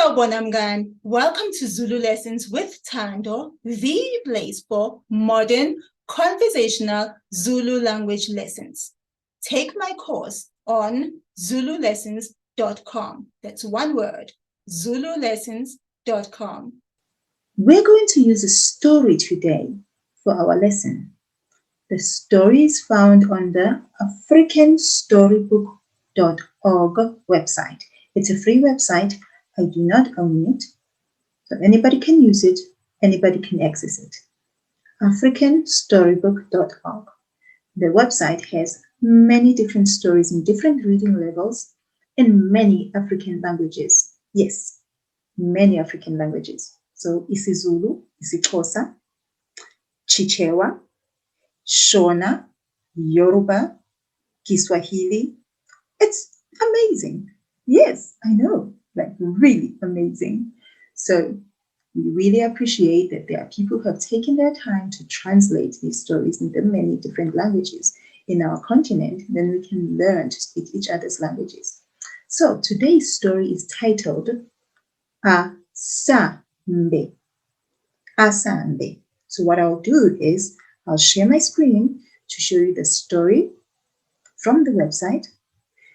Sawubona mngani. Welcome to Zulu Lessons with Thando, the place for modern conversational Zulu language lessons. Take my course on zululessons.com. That's one word, zululessons.com. We're going to use a story today for our lesson. The story is found on the africanstorybook.org website. It's a free website. I do not own it, so anybody can use it, anybody can access it. africanstorybook.org. The website has many different stories in different reading levels in many African languages. Yes, many African languages. So isiZulu, isiXhosa, Chichewa, Shona, Yoruba, Kiswahili. It's amazing. Yes, I know, like really amazing. So we really appreciate that there are people who have taken their time to translate these stories into many different languages in our continent. Then we can learn to speak each other's languages. So today's story is titled Asambe. Asambe. So what I'll do is I'll share my screen to show you the story from the website,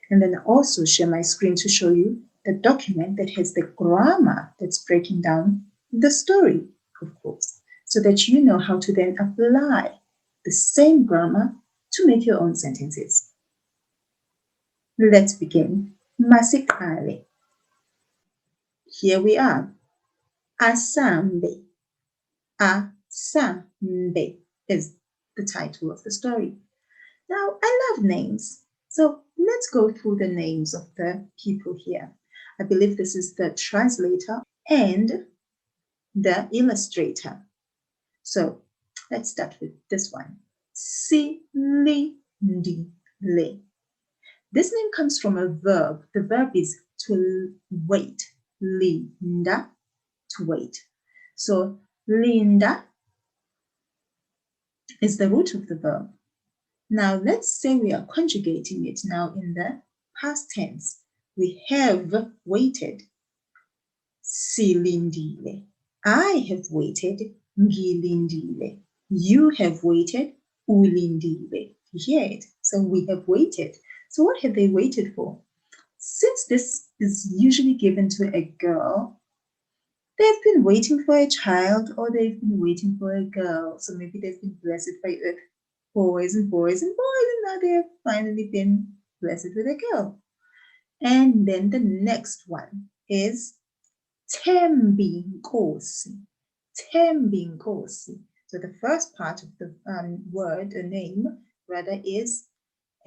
and then also share my screen to show you the document that has the grammar that's breaking down the story, of course, so that you know how to then apply the same grammar to make your own sentences. Let's begin. Masiqale. Here we are. Asambe. Asambe is the title of the story. Now, I love names, so let's go through the names of the people here. I believe this is the translator and the illustrator. So let's start with this one. Silindile. This name comes from a verb. The verb is to wait. Linda, to wait. So Linda is the root of the verb. Now let's say we are conjugating it now in the past tense. We have waited. Silindile. I have waited. Ngilindile. You have waited. Ulindile. You hear it? So we have waited. So what have they waited for? Since this is usually given to a girl, they've been waiting for a child, or they've been waiting for a girl. So maybe they've been blessed by boys and boys and boys, and now they have finally been blessed with a girl. And then the next one is Thembinkosi. Thembinkosi. So the first part of the word, a name, rather, is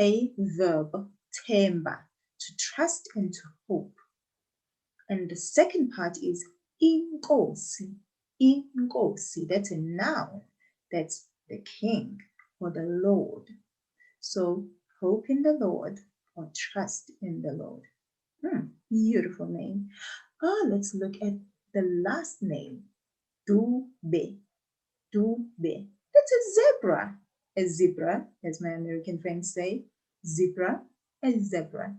a verb, themba, to trust and to hope. And the second part is inkosi. Inkosi, that's a noun. That's the king or the Lord. So hope in the Lord or trust in the Lord. Beautiful name. Let's look at the last name. Dube. Dube. That's a zebra. A zebra, as my American friends say. Zebra, a zebra.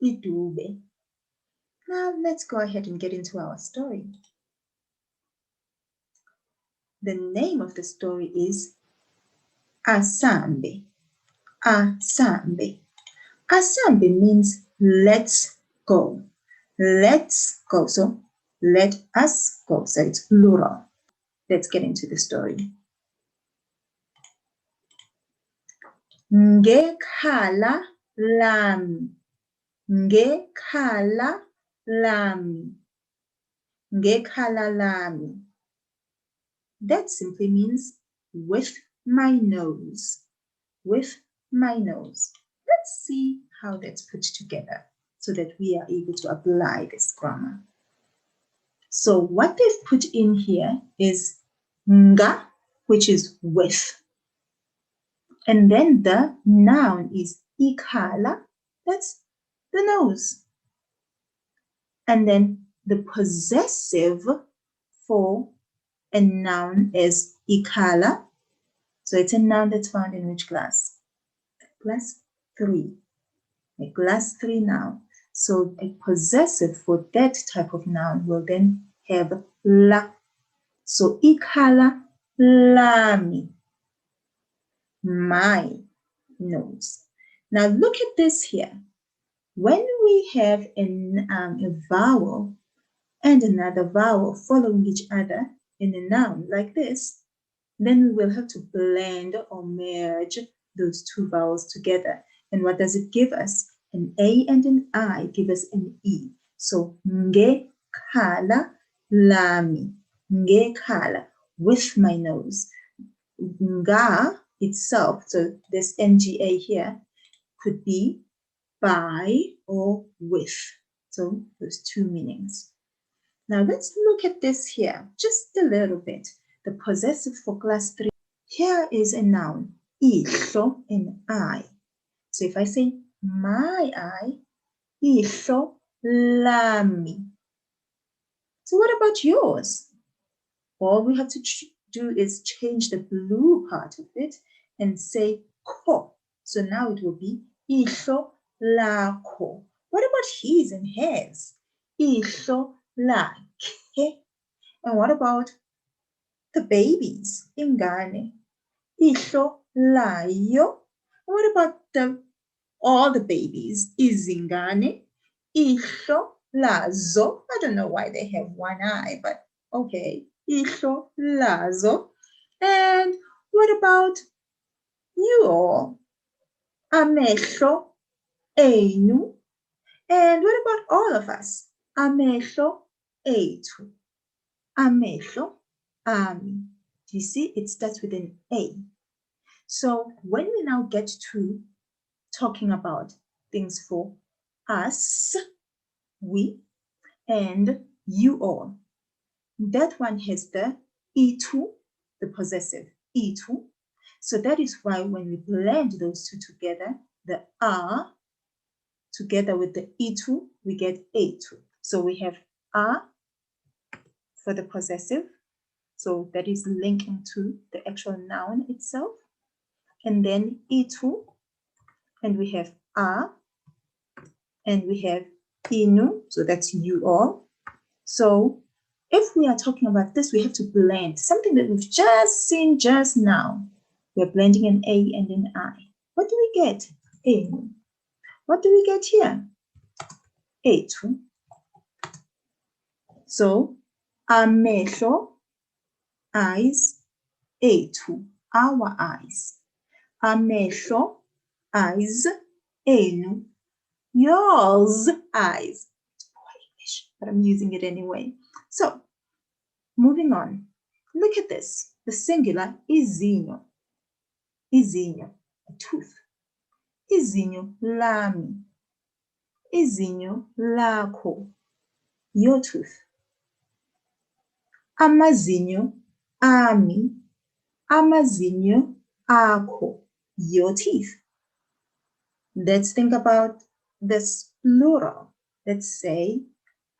Idube. Now let's go ahead and get into our story. The name of the story is Asambe. Asambe. Asambe means let's go. Let's go. So let us go. So it's plural. Let's get into the story. Ngekhala lami. Ngekhala lami. Ngekhala lami. That simply means with my nose. With my nose. Let's see how that's put together so that we are able to apply this grammar. So what they've put in here is nga, which is with. And then the noun is ikhala, that's the nose. And then the possessive for a noun is ikhala. So it's a noun that's found in which class? Class 3. A class 3 noun. So a possessive for that type of noun will then have la. So ikhala lami, my nose. Now look at this here. When we have a vowel and another vowel following each other in a noun like this, then we will have to blend or merge those two vowels together. And what does it give us? An A and an I give us an E. So ngekhala lami, ngekhala, with my nose. Nga itself, so this nga here, could be by or with. So those two meanings. Now let's look at this here just a little bit. The possessive for class 3. Here is a noun, ihlo, an eye. So if I say my eye, ihlo lami. So what about yours? All we have to do is change the blue part of it and say ko. So now it will be ihlo lakho. What about his and hers? Ihlo lakhe. And what about the babies? Ingane. Ihlo layo. What about all the babies? Izingane. Ihlo lazo. I don't know why they have one eye, but okay. Ihlo lazo. And what about you all? Amehlo enu. And what about all of us? Amehlo etu. Amehlo ami. Do you see? It starts with an A. So when we now get to talking about things for us, we, and you all, that one has the E2, the possessive E2. So that is why when we blend those two together, the R together with the E2, we get A2. So we have R for the possessive. So that is linking to the actual noun itself. And then E2, and we have R, and we have inu, so that's you all. So if we are talking about this, we have to blend something that we've just seen just now. We're blending an A and an I. What do we get? Inu. What do we get here? Etu. So amehlo, eyes, etu, our eyes. Amehlo, eyes, enu, yours, eyes. It's poor English, but I'm using it anyway. So moving on, look at this. The singular izinyo. Izinyo, a tooth. Izinyo lami. Izinyo lakho, your tooth. Amazinyo ami. Amazinyo akho, your teeth. Let's think about this plural. Let's say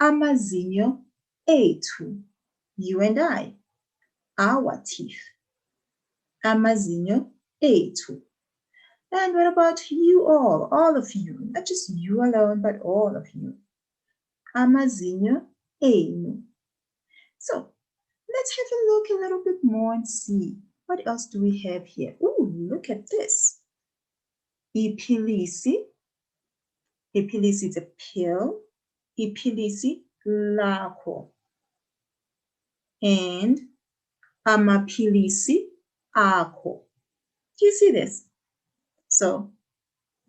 amazinyo etu, you and I, our teeth. Amazinyo etu. And what about you all of you? Not just you alone, but all of you. Amazinyo enu. So let's have a look a little bit more and see what else do we have here. Ooh, look at this. Ipilisi. Ipilisi is a pill. Ipilisi lakho. And amapilisi akho. Do you see this? So,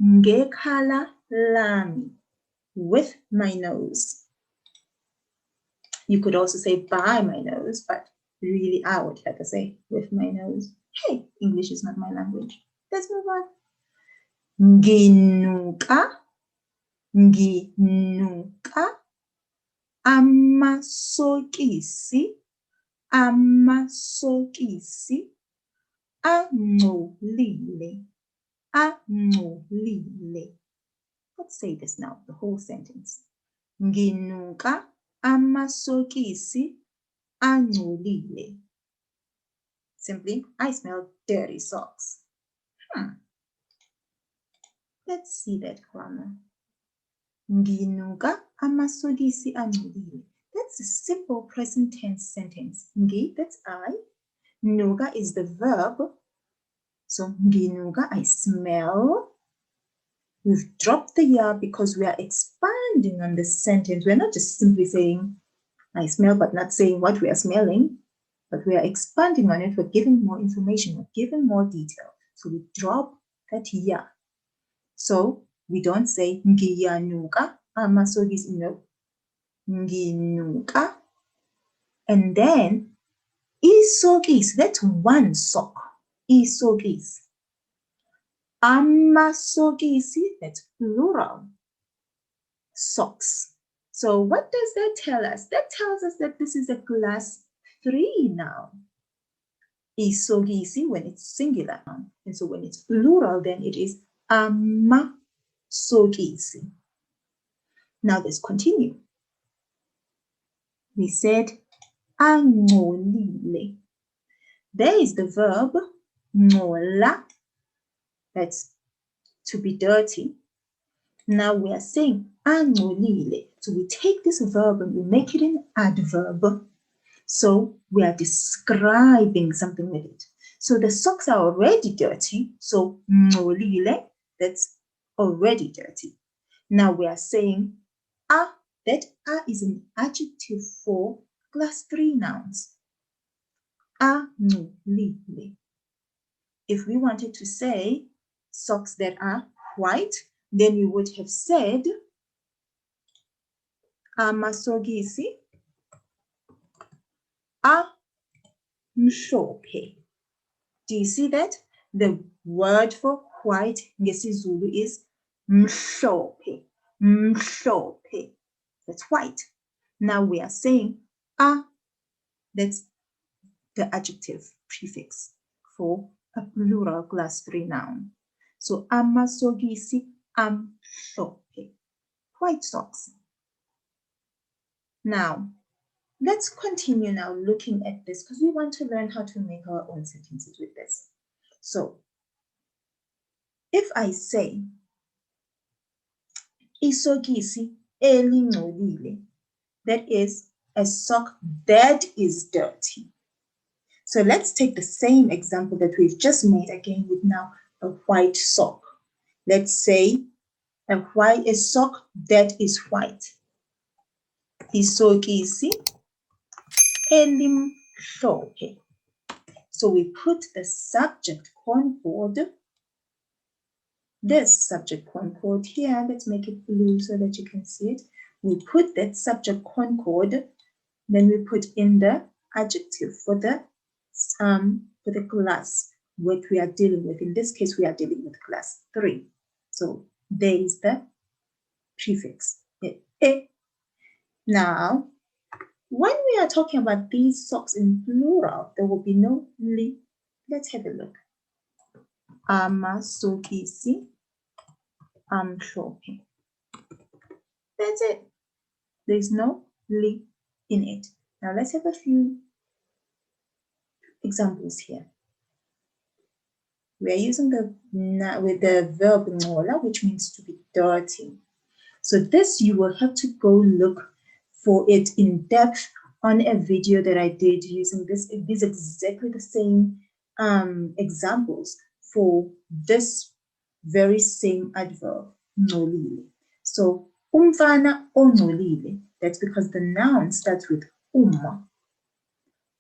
ngekhala lami, with my nose. You could also say by my nose, but really I would have to say with my nose. Hey, English is not my language. Let's move on. Nginuka, nginuka, amasokisi, amasokisi, angcolile, angcolile. Let's say this now, the whole sentence. Nginuka amasokisi angcolile. Simply, I smell dirty socks. Let's see that grammar. Nginuka amasokisi angcolile. That's a simple present tense sentence. Ngi, that's I. Nuka is the verb. So nginuka, I smell. We've dropped the ya because we are expanding on the sentence. We're not just simply saying I smell, but not saying what we are smelling, but we are expanding on it. We're giving more information, we're giving more detail. So we drop that ya. So we don't say ngiyanuka amasokisi, no. Nginuka. And then isokisi, that's one sock. Isokisi. Amasokisi, that's plural. Socks. So what does that tell us? That tells us that this is a class 3 noun. Isokisi when it's singular. And so when it's plural, then it is amasokisi. Now let's continue. We said angcolile. There is the verb ngola. That's to be dirty. Now we are saying angcolile. So we take this verb and we make it an adverb. So we are describing something with it. So the socks are already dirty. So ngcolile, that's already dirty. Now we are saying a. That a is an adjective for class 3 nouns. Angcolile. If we wanted to say socks that are white, then we would have said amasokisi amhlophe. Do you see that? The word for white in isiZulu is mhlophe. Mhlophe. That's white. Now we are saying that's the adjective prefix for a plural class 3 noun. So amasokisi amhlophe. White socks. Now, let's continue now looking at this because we want to learn how to make our own sentences with this. So, if I say isokisi elingcolile, that is a sock that is dirty. So let's take the same example that we've just made again with now a white sock. Let's say a sock that is white. Isokisi elimhlophe. So we put the subject concord, this subject concord here. Let's make it blue so that you can see it. We put that subject concord, then we put in the adjective for the class what we are dealing with. In this case, we are dealing with class 3. So there is the prefix. Now, when we are talking about these socks in plural, there will be no li. Let's have a look. Amasokisi amhlophe. That's it. There's no li in it. Now let's have a few examples here. We are using with the verb ngola, which means to be dirty. So this you will have to go look for it in depth on a video that I did using this. It is exactly the same examples for this very same adverb, ngcolile. So umfana ongcolile, that's because the noun starts with umma.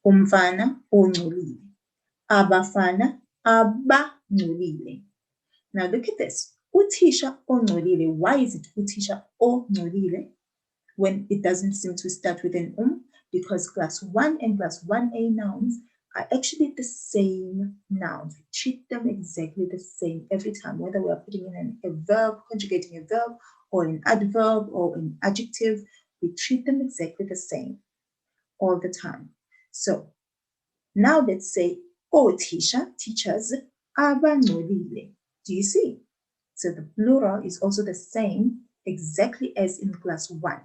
Umfana ongcolile. Abafana abangcolile. Now look at this. Uthisha ongcolile. Why is it uthisha ongcolile when it doesn't seem to start with an Because class 1 and class 1A nouns are actually the same nouns. We treat them exactly the same every time, whether we are putting in a verb, conjugating a verb, or an adverb, or an adjective. We treat them exactly the same all the time. So now let's say othisha, teachers, abangcolile. Do you see? So the plural is also the same exactly as in class 1.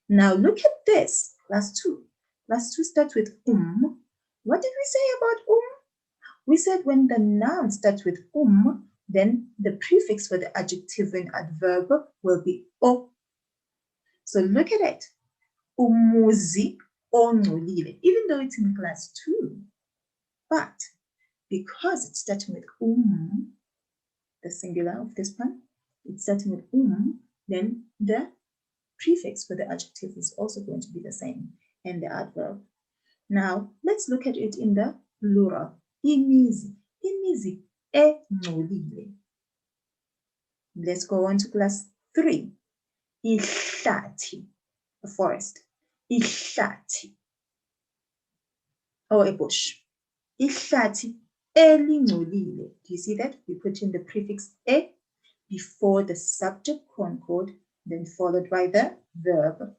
Now look at this, class 2. Class 2 starts with What did we say about We said when the noun starts with then the prefix for the adjective and adverb will be o So look at it. Umuzi ongcolile, even though it's in class 2. But because it's starting with the singular of this one, it's starting with then the prefix for the adjective is also going to be the same, and the adverb. Now, let's look at it in the plural. Imizi engcolile. Let's go on to class 3. Ihlathi, a forest. Ihlathi, or a bush. Ihlathi elingcolile. Do you see that? We put in the prefix e before the subject concord, then followed by the verb.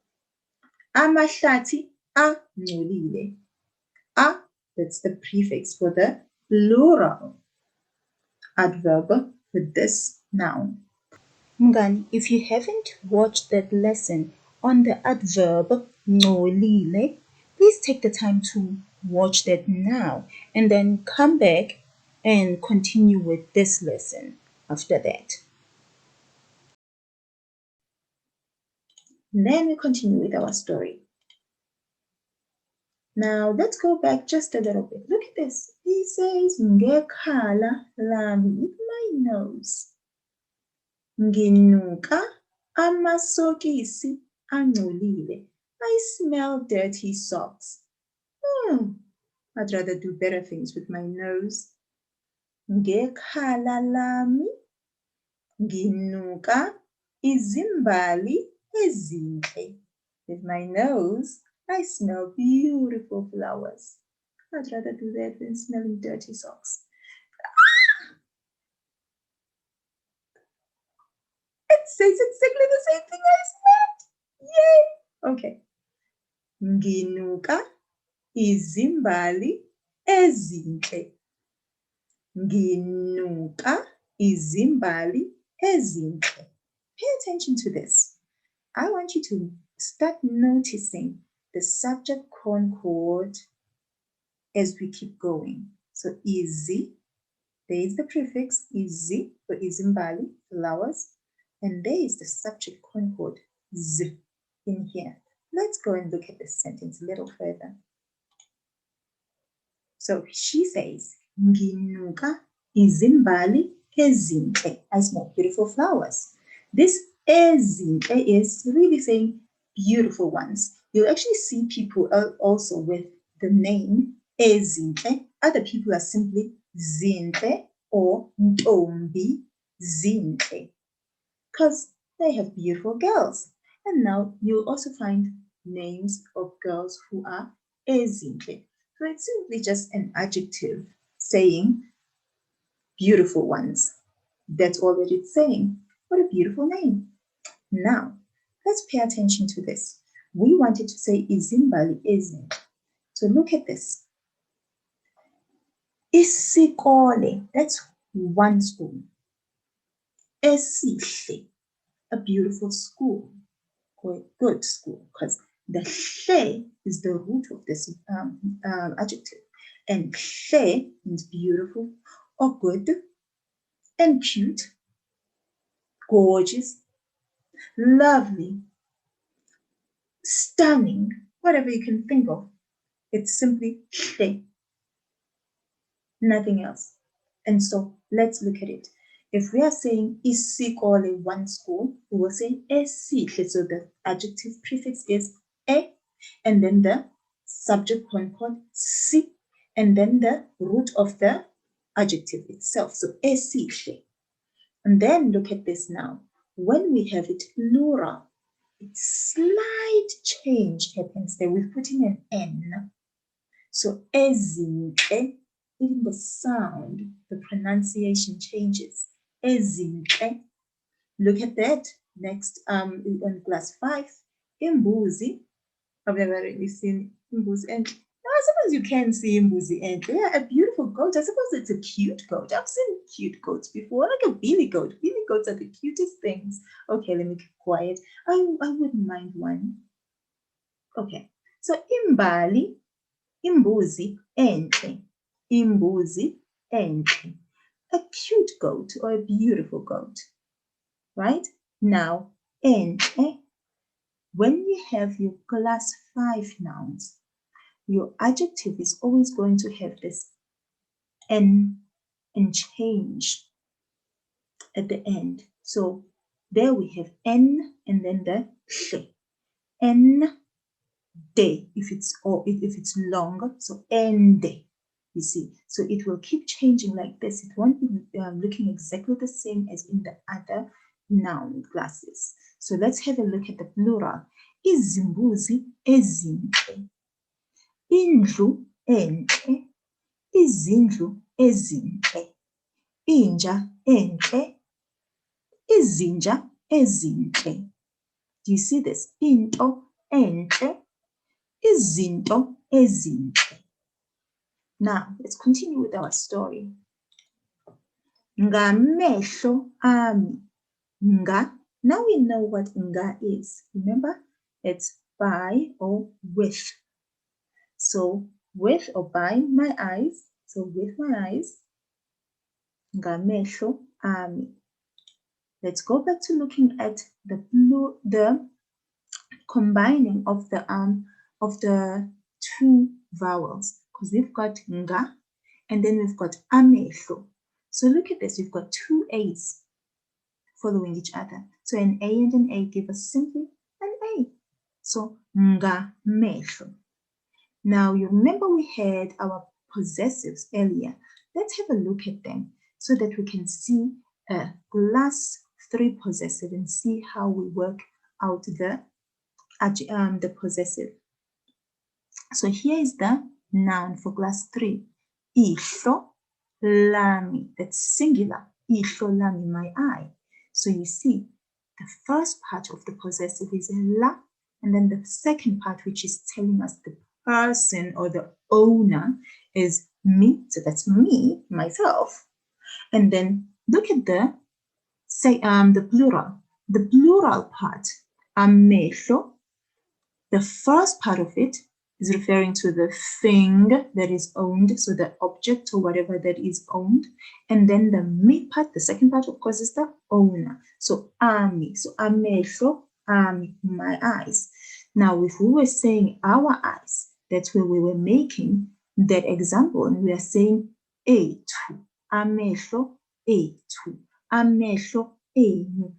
Amahlathi angcolile. A, that's the prefix for the plural adverb for this noun. Mngani, if you haven't watched that lesson on the adverb ngcolile, please take the time to watch that now and then come back and continue with this lesson after that. Then we continue with our story. Now let's go back just a little bit. Look at this. He says, ngekhala lami, with my nose. Nginuka amasokisi angcolile. I smell dirty socks. I'd rather do better things with my nose. Ngekhala lami, nginuka izimbali ezinhle. With my nose, I smell beautiful flowers. I'd rather do that than smelling dirty socks. It says exactly the same thing I said. Yay! Okay. Nginuka izimbali ezinhle. Nginuka izimbali ezinhle. Pay attention to this. I want you to start noticing the subject concord as we keep going. So izi, there is the prefix izi for izimbali, flowers, and there is the subject concord z in here. Let's go and look at this sentence a little further. So she says, nginuka izimbali ezinhle. I smell beautiful flowers. This ezinhle is really saying beautiful ones. You'll actually see people also with the name ezinhle. Other people are simply zinhle or ntombi zinhle, because they have beautiful girls. And now you'll also find names of girls who are ezinhle. So it's simply just an adjective saying beautiful ones. That's all that it's saying. What a beautiful name. Now, let's pay attention to this. We wanted to say izimbali ezinhle. So look at this. Isikole, that's one school. Esihle, a beautiful school, or a good school, because the hle is the root of this adjective. And hle means beautiful or good, and cute, gorgeous, lovely, stunning, whatever you can think of. It's simply hle, nothing else. And so let's look at it. If we are saying isikole, one school, we will say esihle. So the adjective prefix is e, and then the subject concord si, and then the root of the adjective itself. So esihle. And then look at this now. When we have it plural, a slight change happens there. We're putting an N. So ezinhle, even the sound, the pronunciation changes. Ezinhle. Look at that. Next, in class 5, imbuzi. I've never really seen imbuzi enhle. I suppose you can see imbuzi enhle. Yeah, a beautiful goat. I suppose it's a cute goat. I've seen cute goats before, like a billy goat. Billy goats are the cutest things. Okay, let me keep quiet. I wouldn't mind one. Okay, so imbali, imbuzi enhle. Imbuzi enhle. A cute goat or a beautiful goat. Right? Now, enhle, when you have your class 5 nouns, your adjective is always going to have this N and change at the end. So there we have N and then the sh. N day if it's long, so N day. You see, so it will keep changing like this. It won't be looking exactly the same as in the other noun classes. So let's have a look at the plural. Izimbuzi ezinhle, indlu enhle, izindlu ezinhle, inja enhle, izinja ezinhle. Do you see this? Into enhle, izinto ezinhle. Now, let's continue with our story. Ngamehlo ami. Nga. Now we know what nga is. Remember? It's by or with. So, with or by my eyes. So, with my eyes. Ngamehlo ami. Let's go back to looking at the combining of the two vowels, because we've got nga and then we've got amehlo. So look at this, we've got two A's following each other. So an A and an A give us simply an A. So ngamehlo. Now you remember we had our possessives earlier. Let's have a look at them so that we can see a class 3 possessive and see how we work out the possessive. So here is the noun for class 3. Ihlo lami. That's singular. Ihlo lami, my eye. So you see, the first part of the possessive is la, and then the second part, which is telling us the person or the owner, is me. So that's me, myself. And then look at the plural. The plural part, amehlo. The first part of it is referring to the thing that is owned, so the object or whatever that is owned. And then the me part, the second part, of course, is the owner. So ami, so amehlo, ami, my eyes. Now, if we were saying our eyes, that's where we were making that example, and we are saying ethu, amehlo ethu, amehlo enu.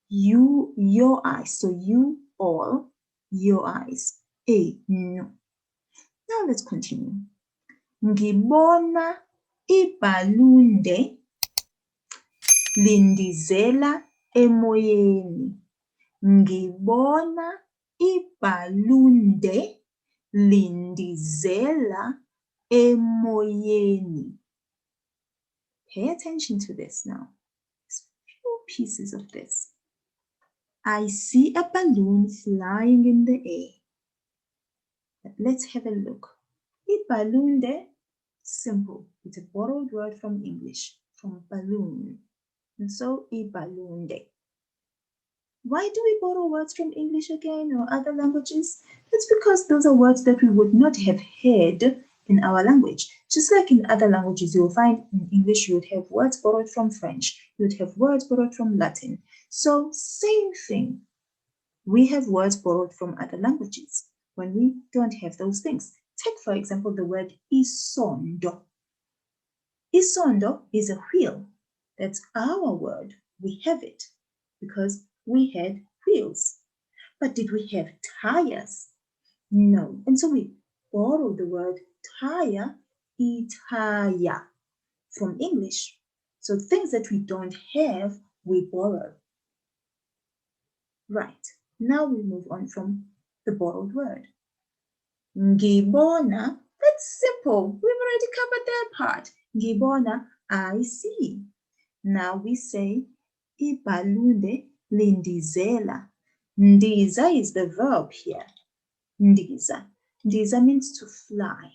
You, your eyes, so you all, your eyes, enu. Now let's continue. Ngibona ibhalunde lindizela emoyeni. Ngibona ibhalunde lindizela emoyeni. Pay attention to this now. There's a few pieces of this. I see a balloon flying in the air. But let's have a look. Ibhalunde, simple. It's a borrowed word from English, from balloon. And so ibhalunde. Why do we borrow words from English again or other languages? That's because those are words that we would not have heard in our language. Just like in other languages, you'll find in English you would have words borrowed from French, you would have words borrowed from Latin. So same thing. We have words borrowed from other languages when we don't have those things. Take, for example, the word isondo. Isondo is a wheel. That's our word. We have it because we had wheels. But did we have tires? No. And so we borrow the word tire, itaya, from English. So things that we don't have, we borrow. Right. Now we move on from the borrowed word. Ngibona, that's simple. We've already covered that part. Ngibona, I see. Now we say, ibhalunde lindizela. Ndiza is the verb here. Ndiza. Ndiza means to fly.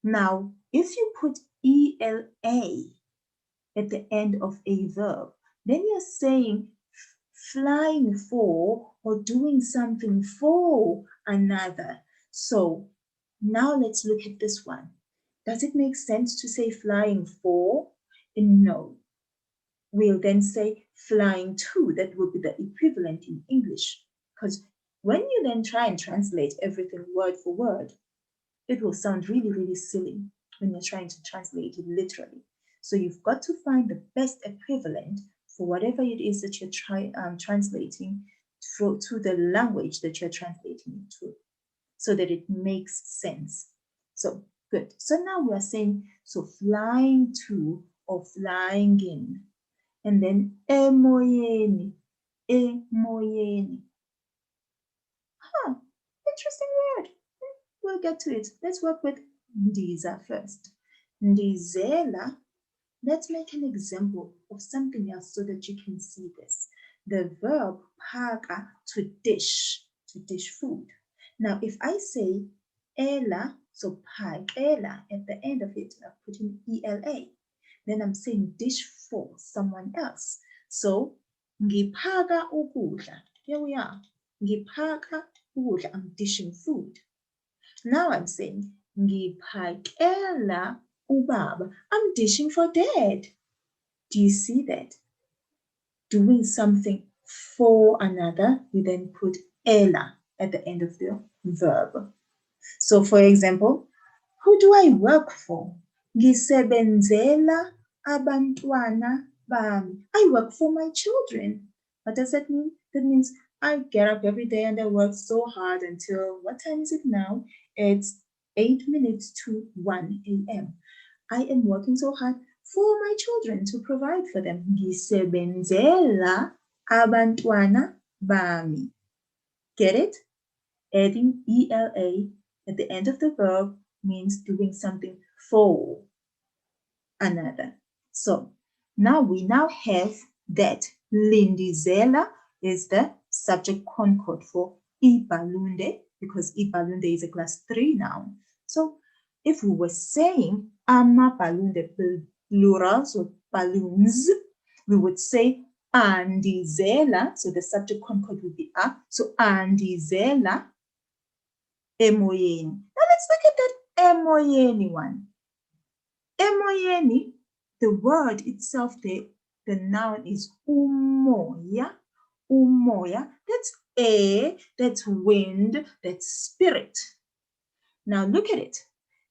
Now, if you put ELA at the end of a verb, then you're saying flying for or doing something for another. So now let's look at this one. Does it make sense to say flying for? No. We'll then say flying to. That will be the equivalent in English because When you then try and translate everything word for word, it will sound really, really silly when you're trying to translate it literally. So you've got to find the best equivalent for whatever it is that you're translating to the language that you're translating it to, so that it makes sense. So good. So now we are saying, so flying to or flying in. And then emoyeni, emoyeni. Huh, interesting word. We'll get to it. Let's work with ndiza first. Ndizela. Let's make an example of something else so that you can see this. The verb phaka, to dish food. Now, if I say ela, so phakela, at the end of it, I put in ELA, then I'm saying dish for someone else. So, ngiphaka ukudla. Here we are. Ngiphaka ukudla. I'm dishing food. Now I'm saying ngiphakela ubaba. I'm dishing for dad. Do you see that? Doing something for another, you then put ela at the end of the verb. So for example, who do I work for? Ngisebenzela abantwana bami. I work for my children. What does that mean? That means I get up every day and I work so hard until, what time is it now? It's 8 minutes to 1 a.m. I am working so hard for my children to provide for them. Ngisebenzela abantwana bami. Get it? Adding ELA at the end of the verb means doing something for another. So now we have that lindizela is the subject concord for ibalunde, because ibalunde is a class 3 noun. So if we were saying amabhalunde plural, so balloons, we would say andizela, so the subject concord would be a, so andizela emoyeni. Now let's look at that emoyeni one. Emoyeni, the word itself there, the noun is umoya. Umoya, that's air, that's wind, that's spirit. Now look at it.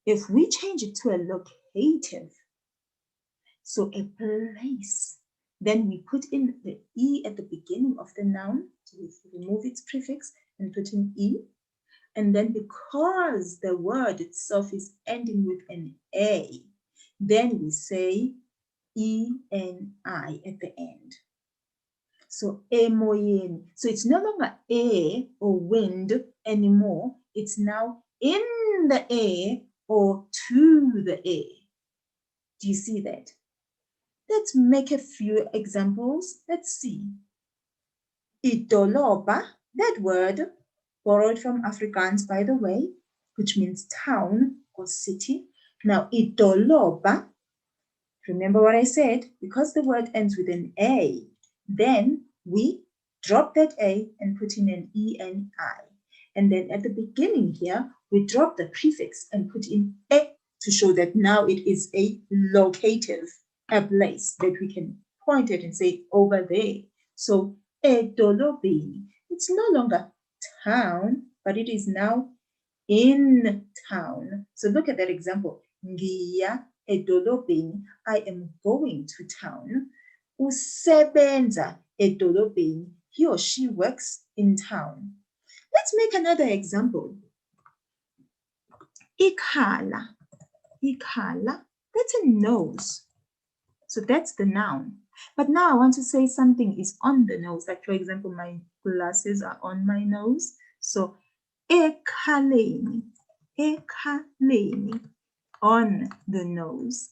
If we change it to a locative, so a place, then we put in the E at the beginning of the noun, so we remove its prefix and put in E. And then because the word itself is ending with an A, then we say E-N-I at the end. So emoyeni. So it's no longer air or wind anymore. It's now in the air or to the air. Do you see that? Let's make a few examples. Let's see. Idoloba, that word borrowed from Afrikaans, by the way, which means town or city. Now, idoloba, remember what I said? Because the word ends with an A, then we drop that A and put in an E-N-I. And then at the beginning here, we drop the prefix and put in E to show that now it is a locative, a place that we can point at and say over there. So edolobeni, it's no longer town, but it is now in town. So look at that example. Ngiya edolobeni, I am going to town. Usebenza edolobeni, he or she works in town. Let's make another example. Ikhala, ikhala, that's a nose. So that's the noun. But now I want to say something is on the nose. Like for example, my glasses are on my nose. So ekhaleni, ekhaleni, on the nose.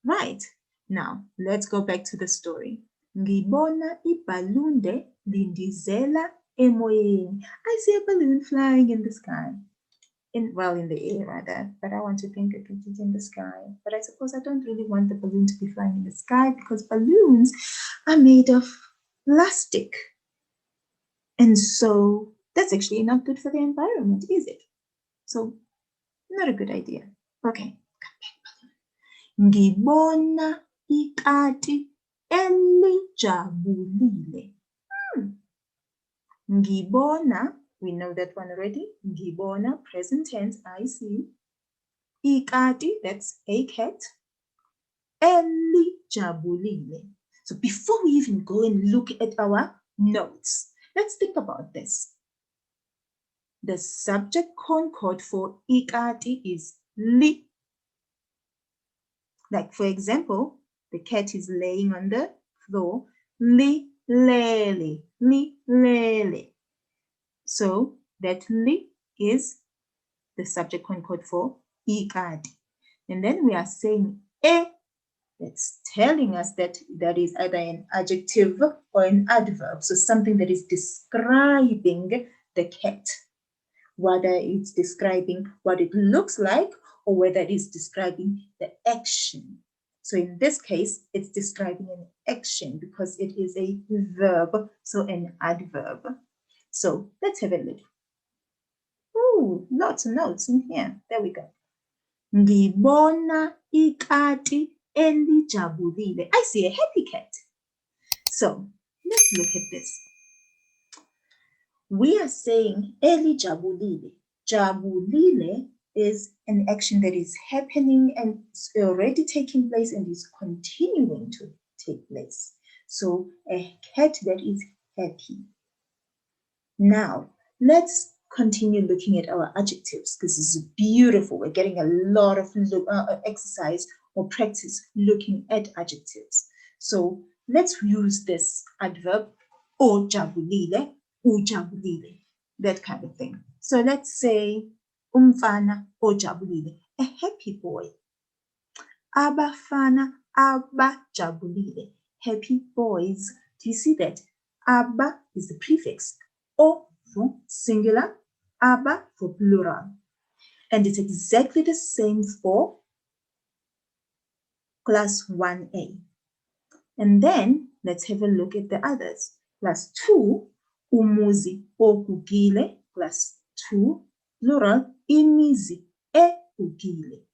Right. Now let's go back to the story. Ngibona ibhalunde lindizela emoyeni. I see a balloon flying in the sky. In the air rather, but I want to think it is in the sky. But I suppose I don't really want the balloon to be flying in the sky because balloons are made of plastic. And so that's actually not good for the environment, is it? So not a good idea. Okay, come back, balloon. Ngibona ikati elijabulile. Ngibona, we know that one already. Ngibona, present tense, I see. Ikati, that's a cat. Elijabulile. So before we even go and look at our notes, let's think about this. The subject concord for ikati is li. Like for example, the cat is laying on the floor. Li lele, li lele. So that li is the subject concord for ikati. And then we are saying e. That's telling us that that is either an adjective or an adverb. So something that is describing the cat, whether it's describing what it looks like or whether it is describing the action. So in this case, it's describing an action because it is a verb, so an adverb. So let's have a look. Ooh, lots of notes in here. There we go. Ngibona ikati elijabulile. I see a happy cat. So let's look at this. We are saying elijabulile. Jabulile is an action that is happening and is already taking place and is continuing to take place. So a cat that is happy. Now, let's continue looking at our adjectives because this is beautiful. We're getting a lot of exercise or practice looking at adjectives. So let's use this adverb, ojabulile, ujabulile, that kind of thing. So let's say umfana ojabulile, a happy boy. Abafana abajabulile, happy boys. Do you see that? Aba is the prefix. O for singular, aba for plural. And it's exactly the same for class 1A. And then let's have a look at the others. Class 2, umuzi ogugile. Class 2, plural, imizi egugile.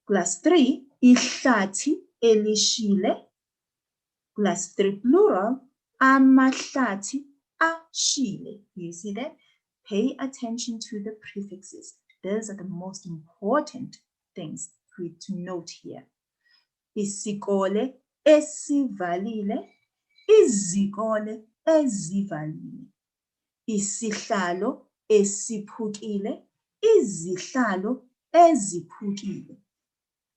Class 3, ihlathi elishile. Class 3, plural, amahlathi ashile. You see that? Pay attention to the prefixes. Those are the most important things for you to note here. Isikole esivalile, izikole ezivalile. Isihlalo esiphukile, izihlalo eziphukile.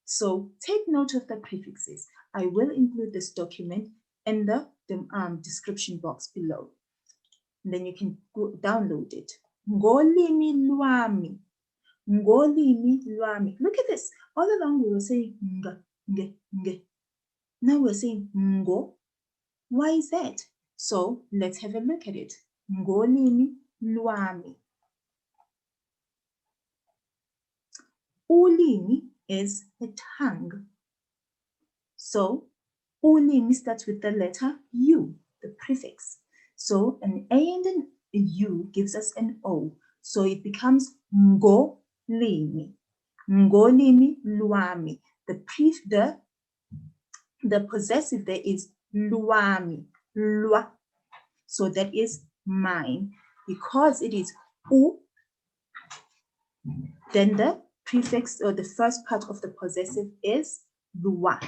So take note of the prefixes. I will include this document in the description box below. And then you can go download it. Ngolimi lwami. Ngolimi lwami. Look at this. All along we were saying nga, nge, nge. Now we're saying ngo. Why is that? So let's have a look at it. Ngolimi lwami. Ulimi is a tongue. So ulimi starts with the letter U, the prefix. So an A and an U gives us an O. So it becomes ngolimi. Ngolimi lwami. The possessive there is lwami. Lwa. So that is mine. Because it is U, then the prefix or the first part of the possessive is lwa.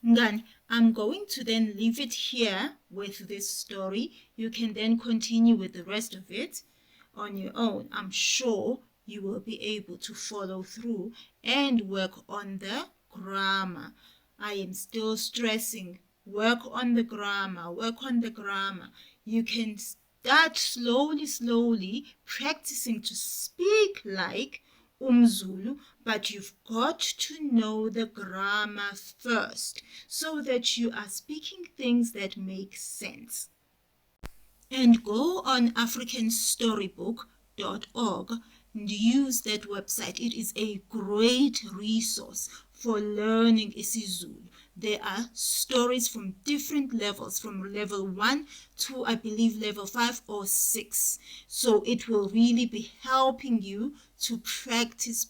Ngani, I'm going to then leave it here with this story. You can then continue with the rest of it on your own. I'm sure you will be able to follow through and work on the grammar. I am still stressing, work on the grammar, work on the grammar. You can start slowly practicing to speak like umZulu, but you've got to know the grammar first so that you are speaking things that make sense. And go on africanstorybook.org and use that website. It is a great resource for learning isiZulu. There are stories from different levels, from level 1 to, I believe, level 5 or 6. So it will really be helping you to practice.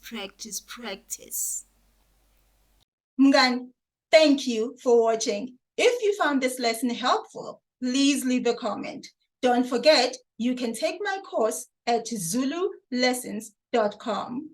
Mngani, thank you for watching. If you found this lesson helpful, please leave a comment. Don't forget, you can take my course at zululessons.com.